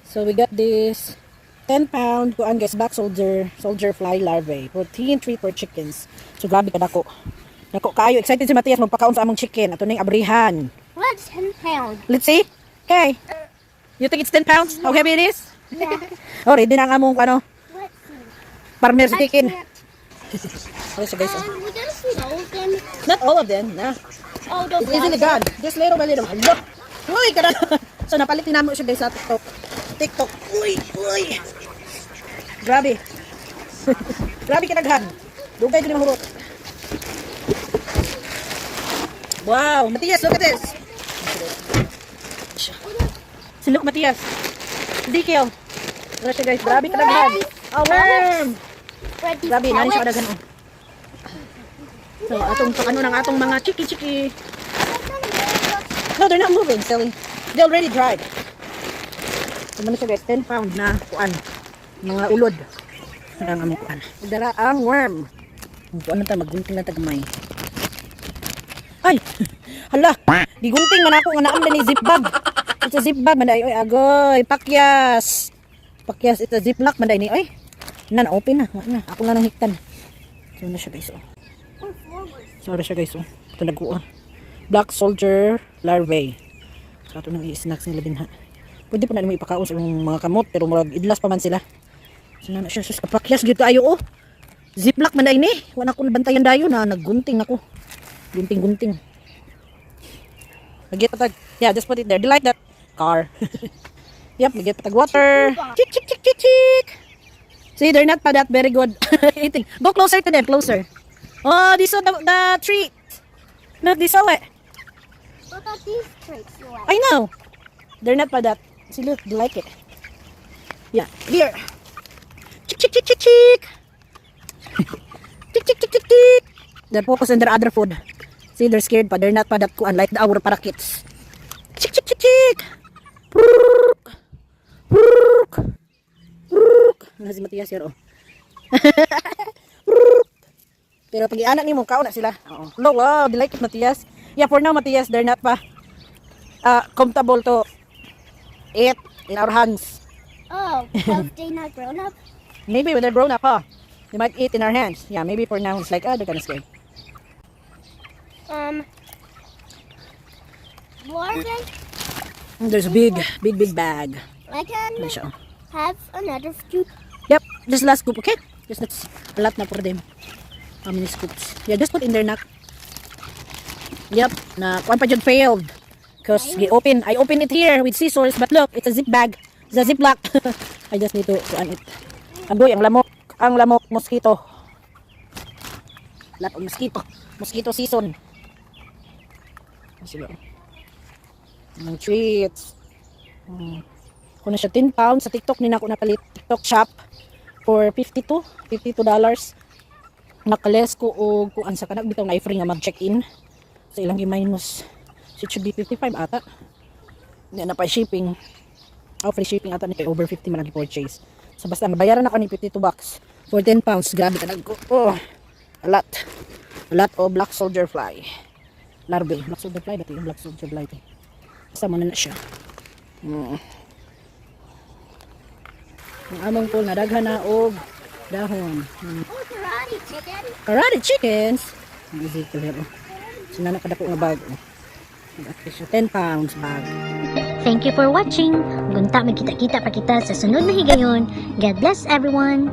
So we got this 10-pound kuan guys, black soldier fly larvae. Protein 3 for chickens. So grabe ka dako. Dako kayo. Excited si Matias magpakaon sa among chicken. Ato ning abrihan. What's 10 pounds? Let's see. Okay. You think it's 10 pounds? How heavy it is? Yeah. Oh, ready na ang among ano. Let's see. Farmer's I chicken. can't. Okay, so guys. We gotta see all of them. Not all of them. Nah. Oh, those It's easily ones. gone. Just little by little. Look. Uy, kada. So napalit din namo siya guys sa TikTok. TikTok. Uy. Grabe. Grabe kinaghan. Dugay din mahurot. Wow, Matias, look at this. Si look, Matias. Dikil. Ano siya guys, grabe kinaghan. Oh, worm. Ready Grabe, nani siya pellets. kadaghan. So, atong ano ng atong mga chiki. No, they're not moving, Sally. They already dried. Ano siya guys, 10 pound na kuan. Mga ulod. Ang among kuan. Dara ang worm. Kuan na ta maggunting na tagamay. Ay, hala. Gigunting man ako nga naam ni zip bag. It's a zip bag man ay agoy, pakyas. Pakyas it's a ziplock man ni oy. Na open na. Ako na nang hiktan. So na siya guys. Oh. Sorry siya guys. Oh. Ito nagkuha. Black soldier larvae. So ito nang i-snacks nila binha. Pwede pa na naman ipakaon sa mga kamot pero murag idlas pa man sila. So na siya sus kapakyas gyud ayo oh. Ziplock man ni. Wala ko bantayan dayon na naggunting ako. Gunting. Magit patag. Yeah, just put it there. Do you like that car? Yep, magit patag water. Chick. See, they're not pa that very good eating. Go closer to them, closer. Oh, this is the treat. Look, this is it. Look at these tricks. I know. They're not pa that. See, look, they like it. Yeah, here. Chick. Chick. They're focused on their other food. See, they're scared pa. They're not pa that kuan like our parakeets. Chick. Pruk. Ano si Matias here, oh. Pero pag ianak ni mo, kauna sila. Oo. No, wow, they like it, Matias. Yeah, for now, Matias, they're not pa comfortable to eat in our hands. Oh, because they're not grown up. Maybe when they're grown up, huh? They might eat in our hands. Yeah, maybe for now, it's like, they're kind of scared. Larvae, There's a big bag. I can Ano siya, oh. have another scoop. Yep, just last scoop, okay? Just that's a lot na for them. How many scoops? Yeah, just put in there, nak. Yep, na one pa dyan failed. Because I open it here with scissors, but look, it's a zip bag. It's a ziplock. I just need to kuan it. Agoy, ang lamok, mosquito. Lot of mosquito season. Sila. Ang treats. Kung na siya 10 pounds sa TikTok ni na ako napalit TikTok shop for $52. Nakales ko o kuan sa kanag bitaw na free nga mag-check-in. Sa ilang minus. So it should be 55 ata. Hindi na pa shipping. Free shipping ata ni kay over 50 man ang purchase. So basta nabayaran ako ni $52 for 10 pounds. Grabe kanag ko. Oh, a lot of black soldier fly. Larvae. Black soldier fly dati yung black soldier fly. Basta mo na siya. Ang among pool na daghan na og dahon. Oh, karate chicken. Karate chickens. Easy to hear. Sina na kadako nga bag. 10 pounds bag. Thank you for watching. Gunta magkita-kita pa kita sa sunod na higayon. God bless everyone.